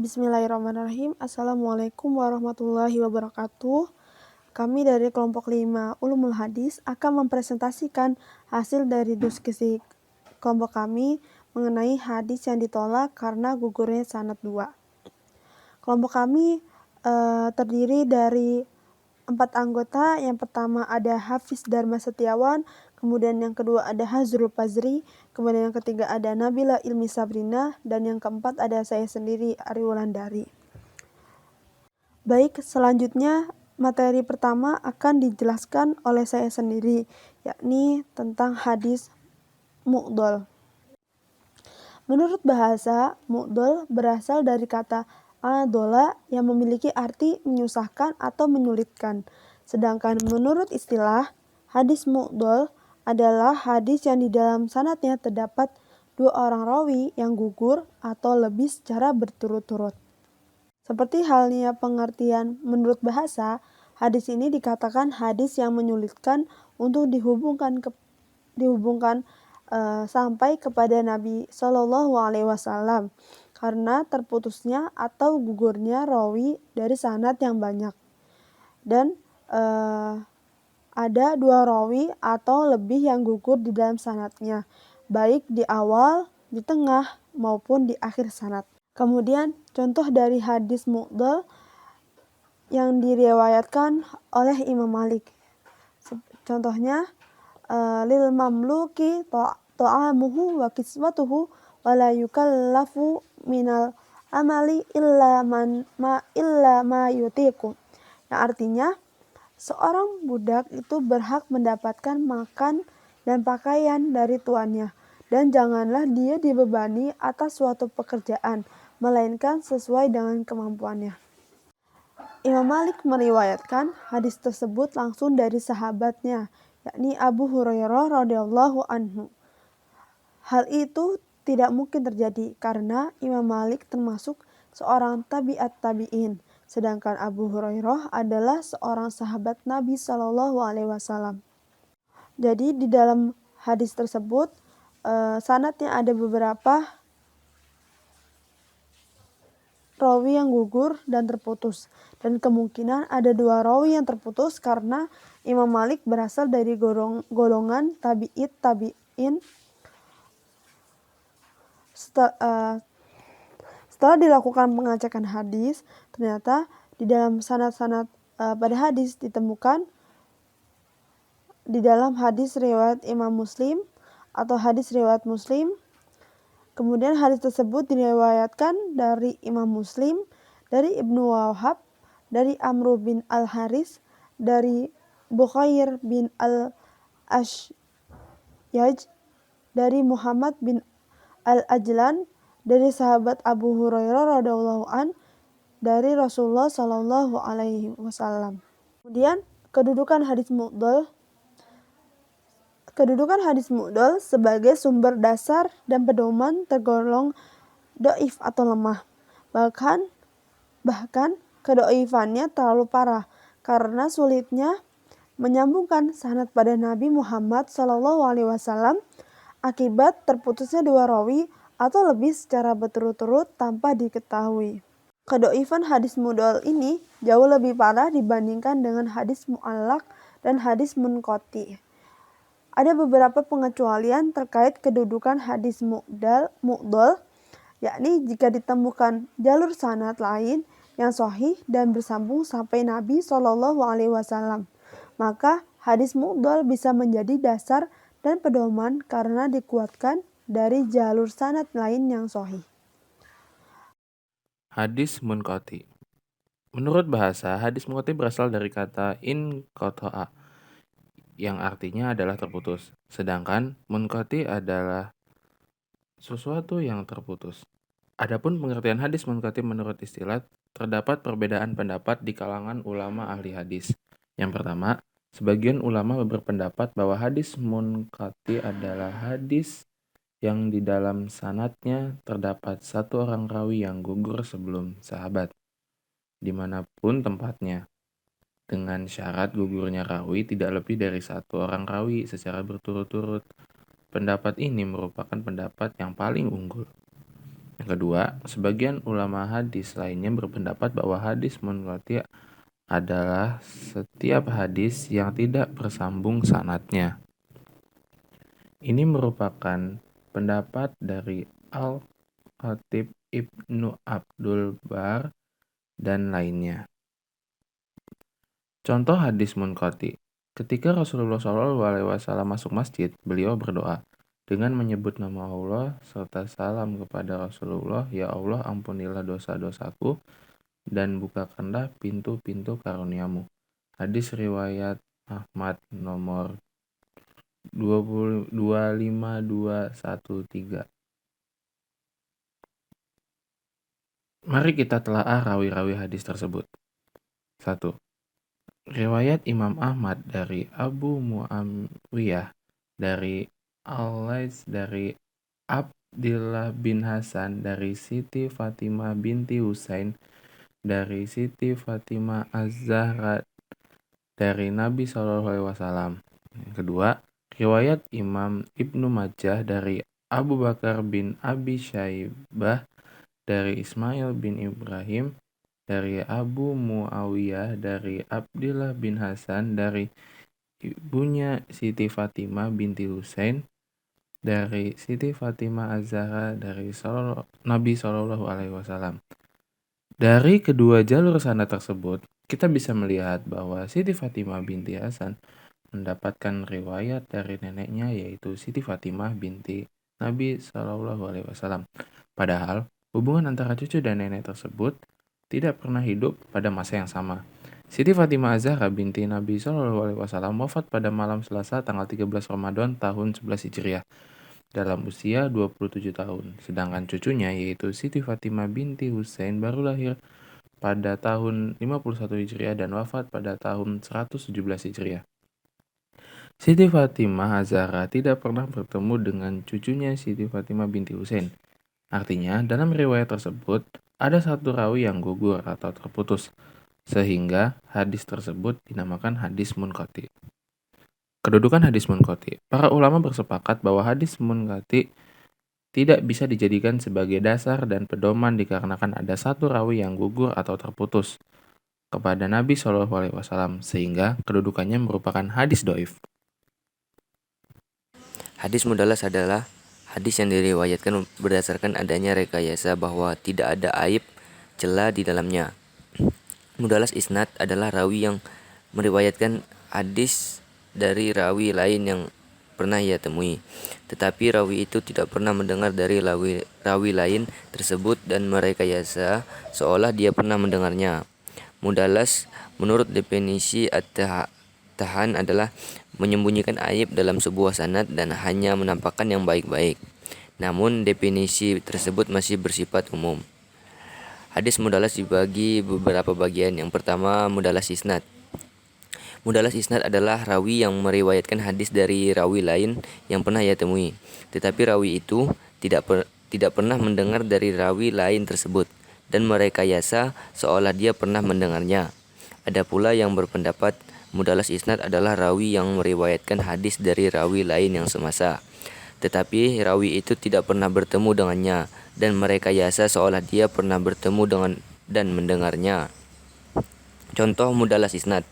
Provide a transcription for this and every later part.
Bismillahirrahmanirrahim. Assalamualaikum warahmatullahi wabarakatuh. Kami dari kelompok 5 Ulumul Hadis akan mempresentasikan hasil dari diskusi kelompok kami mengenai hadis yang ditolak karena gugurnya sanad 2. Kelompok kami terdiri dari 4 anggota. Yang pertama ada Hafiz Dharma Setiawan, kemudian yang kedua ada Hazrul Fazri, kemudian yang ketiga ada Nabila Ilmi Sabrina, dan yang keempat ada saya sendiri, Ari Wulandari. Baik, selanjutnya materi pertama akan dijelaskan oleh saya sendiri, yakni tentang hadis mu'dol. Menurut bahasa, mu'dol berasal dari kata adola yang memiliki arti menyusahkan atau menyulitkan. Sedangkan menurut istilah, hadis mu'dol adalah hadis yang di dalam sanadnya terdapat 2 orang rawi yang gugur atau lebih secara berturut-turut. Seperti halnya pengertian menurut bahasa, hadis ini dikatakan hadis yang menyulitkan untuk dihubungkan sampai kepada Nabi Shallallahu Alaihi Wasallam karena terputusnya atau gugurnya rawi dari sanad yang banyak, dan ada 2 rawi atau lebih yang gugur di dalam sanadnya, baik di awal, di tengah, maupun di akhir sanad. Kemudian contoh dari hadis mu'dol yang diriwayatkan oleh Imam Malik. Contohnya, lil mamluki ta'amuhu wa kiswatuhu wa la yukallafu minal amali illa ma yutiku. Yang artinya, seorang budak itu berhak mendapatkan makan dan pakaian dari tuannya, dan janganlah dia dibebani atas suatu pekerjaan, melainkan sesuai dengan kemampuannya. Imam Malik meriwayatkan hadis tersebut langsung dari sahabatnya, yakni Abu Hurairah radhiyallahu anhu. Hal itu tidak mungkin terjadi karena Imam Malik termasuk seorang tabi'at tabi'in, sedangkan Abu Hurairah adalah seorang sahabat Nabi Shallallahu Alaihi Wasallam. Jadi di dalam hadis tersebut sanadnya ada beberapa rawi yang gugur dan terputus, dan kemungkinan ada 2 rawi yang terputus karena Imam Malik berasal dari golongan tabi'it tabi'in. Setelah dilakukan pengecekan hadis, ternyata di dalam sanad-sanad pada hadis ditemukan di dalam hadis riwayat Imam Muslim atau hadis riwayat Muslim. Kemudian hadis tersebut diriwayatkan dari Imam Muslim, dari Ibnu Wahab, dari Amr bin Al-Haris, dari Bukhair bin Al-Ashyaj, dari Muhammad bin Al-Ajlan, dari sahabat Abu Hurairah radhiyallahu an, dari Rasulullah Shallallahu Alaihi Wasallam. Kemudian kedudukan hadis mu'dol. Kedudukan hadis mu'dol sebagai sumber dasar dan pedoman tergolong dhaif atau lemah. Bahkan kedhaifannya terlalu parah karena sulitnya menyambungkan sanad pada Nabi Muhammad SAW akibat terputusnya 2 rawi atau lebih secara berturut-turut tanpa diketahui. Kedhaifan hadis mu'dol ini jauh lebih parah dibandingkan dengan hadis mu'allaq dan hadis munqati. Ada beberapa pengecualian terkait kedudukan hadis mu'dol, yakni jika ditemukan jalur sanad lain yang sahih dan bersambung sampai Nabi Shallallahu Alaihi Wasallam, maka hadis mu'dol bisa menjadi dasar dan pedoman karena dikuatkan dari jalur sanad lain yang sahih. Hadis munqati. Menurut bahasa, hadis munqati berasal dari kata inqata'a, yang artinya adalah terputus. Sedangkan munqati adalah sesuatu yang terputus. Adapun pengertian hadis munqati menurut istilah, terdapat perbedaan pendapat di kalangan ulama ahli hadis. Yang pertama, sebagian ulama berpendapat bahwa hadis munqati adalah hadis yang di dalam sanadnya terdapat 1 orang rawi yang gugur sebelum sahabat, dimanapun tempatnya, dengan syarat gugurnya rawi tidak lebih dari 1 orang rawi secara berturut-turut. Pendapat ini merupakan pendapat yang paling unggul. Yang kedua, sebagian ulama hadis lainnya berpendapat bahwa hadis munqati adalah setiap hadis yang tidak bersambung sanadnya. Ini merupakan pendapat dari Al-Khatib Ibnu Abdul Bar dan lainnya. Contoh hadis munqati. Ketika Rasulullah SAW masuk masjid, beliau berdoa dengan menyebut nama Allah serta salam kepada Rasulullah, "Ya Allah, ampunilah dosa-dosaku dan bukakanlah pintu-pintu karuniamu." Hadis riwayat Ahmad nomor 25213. Mari kita telaah rawi-rawi hadis tersebut. 1. Riwayat Imam Ahmad dari Abu Muawiyah, dari Al-Laits, dari Abdillah bin Hasan, dari Siti Fatimah binti Husain, dari Siti Fatimah Az-Zahra, dari Nabi SAW. Yang kedua, riwayat Imam Ibnu Majah dari Abu Bakar bin Abi Syaibah, dari Ismail bin Ibrahim, dari Abu Muawiyah, dari Abdillah bin Hasan, dari ibunya Siti Fatimah binti Husain, dari Siti Fatimah Az-Zahra, dari Nabi SAW. Dari kedua jalur sanad tersebut, kita bisa melihat bahwa Siti Fatimah binti Hasan mendapatkan riwayat dari neneknya, yaitu Siti Fatimah binti Nabi SAW. Padahal hubungan antara cucu dan nenek tersebut tidak pernah hidup pada masa yang sama. Siti Fatimah Az-Zahra binti Nabi SAW wafat pada malam Selasa tanggal 13 Ramadan tahun 11 Hijriah dalam usia 27 tahun. Sedangkan cucunya yaitu Siti Fatimah binti Husain baru lahir pada tahun 51 Hijriah dan wafat pada tahun 117 Hijriah. Siti Fatimah Az-Zahra tidak pernah bertemu dengan cucunya Siti Fatimah binti Husain. Artinya, dalam riwayat tersebut, ada satu rawi yang gugur atau terputus, sehingga hadis tersebut dinamakan hadis munqati. Kedudukan hadis munqati. Para ulama bersepakat bahwa hadis munqati tidak bisa dijadikan sebagai dasar dan pedoman dikarenakan ada satu rawi yang gugur atau terputus kepada Nabi SAW, sehingga kedudukannya merupakan hadis dhaif. Hadis mudalas adalah hadis yang diriwayatkan berdasarkan adanya rekayasa bahwa tidak ada aib, celah di dalamnya. Mudalas isnad adalah rawi yang meriwayatkan hadis dari rawi lain yang pernah ia temui, tetapi rawi itu tidak pernah mendengar dari rawi lain tersebut dan merekayasa seolah dia pernah mendengarnya. Mudalas menurut definisi At-Tahan adalah menyembunyikan aib dalam sebuah sanad dan hanya menampakkan yang baik-baik. Namun definisi tersebut masih bersifat umum. Hadis mudalas dibagi beberapa bagian. Yang pertama, mudalas isnad. Mudalas isnad adalah rawi yang meriwayatkan hadis dari rawi lain yang pernah ia temui, tetapi rawi itu tidak pernah mendengar dari rawi lain tersebut dan merekayasa seolah dia pernah mendengarnya. Ada pula yang berpendapat mudalas isnad adalah rawi yang meriwayatkan hadis dari rawi lain yang semasa, tetapi rawi itu tidak pernah bertemu dengannya dan merekayasa seolah dia pernah bertemu dengan dan mendengarnya. Contoh mudalas isnad.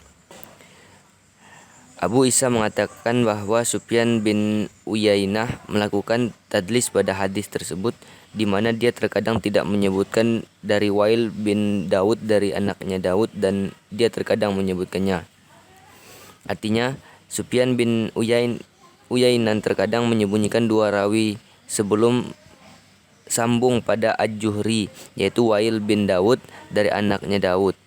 Abu Isa mengatakan bahwa Sufyan bin Uyainah melakukan tadlis pada hadis tersebut, di mana dia terkadang tidak menyebutkan dari Wail bin Daud dari anaknya Daud dan dia terkadang menyebutkannya. Artinya, Sufyan bin Uyainah terkadang menyembunyikan dua rawi sebelum sambung pada Aj-Juhri, yaitu Wail bin Daud dari anaknya Daud.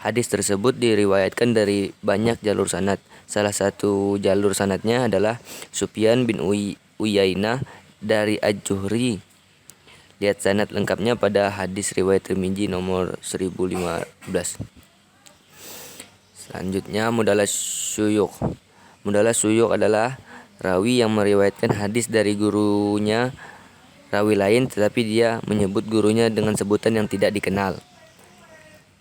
Hadis tersebut diriwayatkan dari banyak jalur sanad. Salah satu jalur sanadnya adalah Sufyan bin Uyainah dari Aj-Juhri. Lihat sanad lengkapnya pada hadis riwayat Tirmizi nomor 1015. Selanjutnya mudalas syuyukh. Mudalas syuyukh adalah rawi yang meriwayatkan hadis dari gurunya rawi lain tetapi dia menyebut gurunya dengan sebutan yang tidak dikenal,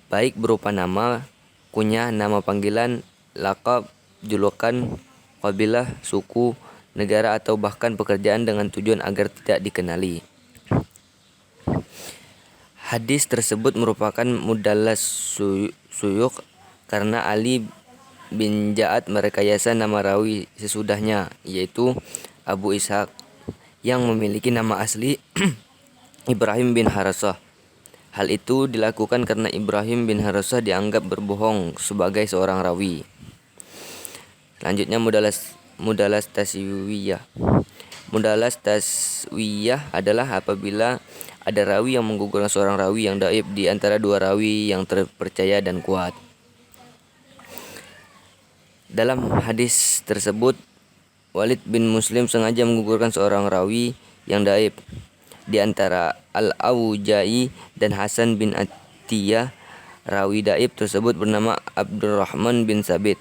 baik berupa nama, kunyah, nama panggilan, lakab, julukan, kabilah, suku, negara atau bahkan pekerjaan dengan tujuan agar tidak dikenali. Hadis tersebut merupakan mudallas suyuk karena Ali bin Ja'ad merekayasa nama rawi sesudahnya, yaitu Abu Ishaq, yang memiliki nama asli Ibrahim bin Harasah. Hal itu dilakukan karena Ibrahim bin Harasah dianggap berbohong sebagai seorang rawi. Selanjutnya mudalas taswiyah. Mudalas taswiyah adalah apabila ada rawi yang menggugurkan seorang rawi yang dhaif di antara dua rawi yang terpercaya dan kuat. Dalam hadis tersebut, Walid bin Muslim sengaja menggugurkan seorang rawi yang dhaif di antara Al-Auja'i dan Hasan bin Atiyah. Rawi dhaif tersebut bernama Abdurrahman bin Sabit.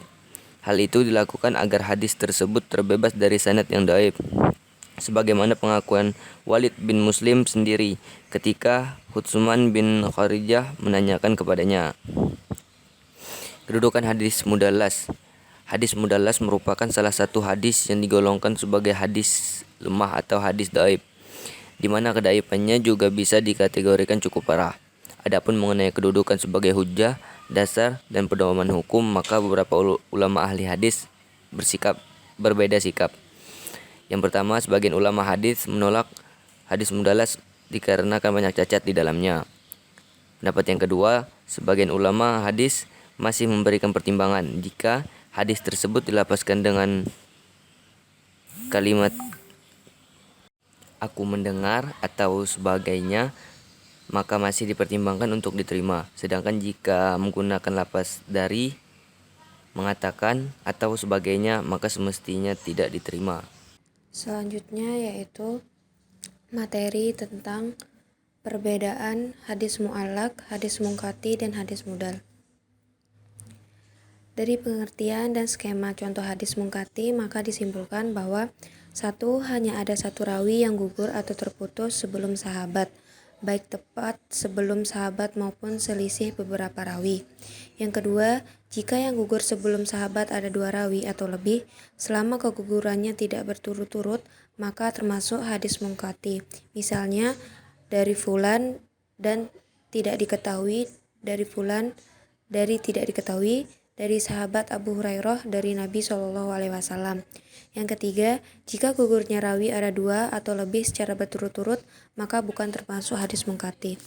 Hal itu dilakukan agar hadis tersebut terbebas dari sanad yang dhaif, sebagaimana pengakuan Walid bin Muslim sendiri ketika Hutsman bin Kharijah menanyakan kepadanya. Kedudukan hadis mudallas. Hadis mudallas merupakan salah satu hadis yang digolongkan sebagai hadis lemah atau hadis dhaif, di mana kedhaifannya juga bisa dikategorikan cukup parah. Adapun mengenai kedudukan sebagai hujjah, dasar, dan pedoman hukum, maka beberapa ulama ahli hadis berbeda sikap. Yang pertama, sebagian ulama hadis menolak hadis mudallas dikarenakan banyak cacat di dalamnya. Pendapat yang kedua, sebagian ulama hadis masih memberikan pertimbangan jika hadis tersebut dilapaskan dengan kalimat aku mendengar atau sebagainya, maka masih dipertimbangkan untuk diterima. Sedangkan jika menggunakan lafaz dari, mengatakan, atau sebagainya, maka semestinya tidak diterima. Selanjutnya yaitu materi tentang perbedaan hadis mu'allaq, hadis munqati, dan hadis mudal. Dari pengertian dan skema contoh hadis munqati, maka disimpulkan bahwa satu, hanya ada satu rawi yang gugur atau terputus sebelum sahabat, baik tepat sebelum sahabat maupun selisih beberapa rawi. Yang kedua, jika yang gugur sebelum sahabat ada dua rawi atau lebih, selama kegugurannya tidak berturut-turut, maka termasuk hadis munqati. Misalnya, dari fulan dan tidak diketahui, dari fulan dari tidak diketahui, dari sahabat Abu Hurairah dari Nabi SAW. Yang ketiga, jika gugurnya rawi ada dua atau lebih secara berturut-turut, maka bukan termasuk hadis munqati.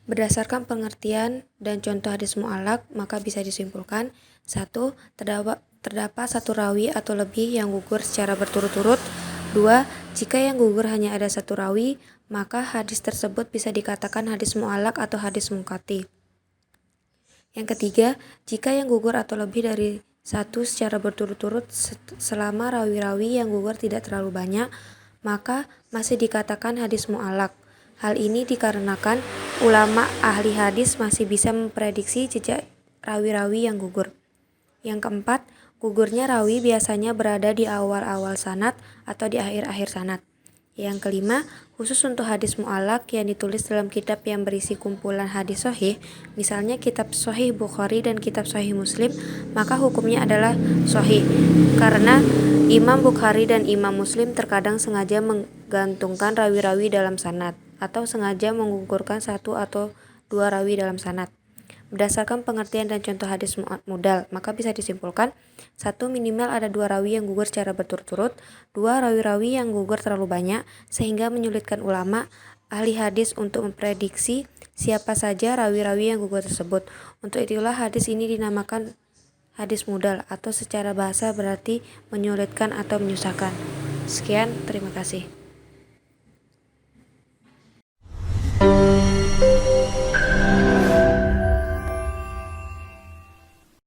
Berdasarkan pengertian dan contoh hadis mu'allaq, maka bisa disimpulkan: 1. Terdapat satu rawi atau lebih yang gugur secara berturut-turut. 2. Jika yang gugur hanya ada satu rawi, maka hadis tersebut bisa dikatakan hadis mu'allaq atau hadis munqati. Yang ketiga, jika yang gugur atau lebih dari satu secara berturut-turut selama rawi-rawi yang gugur tidak terlalu banyak, maka masih dikatakan hadis mu'allaq. Hal ini dikarenakan ulama ahli hadis masih bisa memprediksi jejak rawi-rawi yang gugur. Yang keempat, gugurnya rawi biasanya berada di awal-awal sanad atau di akhir-akhir sanad. Yang kelima, khusus untuk hadis mu'allaq yang ditulis dalam kitab yang berisi kumpulan hadis sahih, misalnya kitab Sahih Bukhari dan kitab Sahih Muslim, maka hukumnya adalah sahih, karena Imam Bukhari dan Imam Muslim terkadang sengaja menggantungkan rawi-rawi dalam sanad, atau sengaja menggugurkan satu atau dua rawi dalam sanad. Berdasarkan pengertian dan contoh hadis mudal, maka bisa disimpulkan: 1. Minimal ada dua rawi yang gugur secara berturut-turut. 2. Rawi-rawi yang gugur terlalu banyak, sehingga menyulitkan ulama ahli hadis untuk memprediksi siapa saja rawi-rawi yang gugur tersebut. Untuk itulah hadis ini dinamakan hadis mudal, atau secara bahasa berarti menyulitkan atau menyusahkan. Sekian, terima kasih.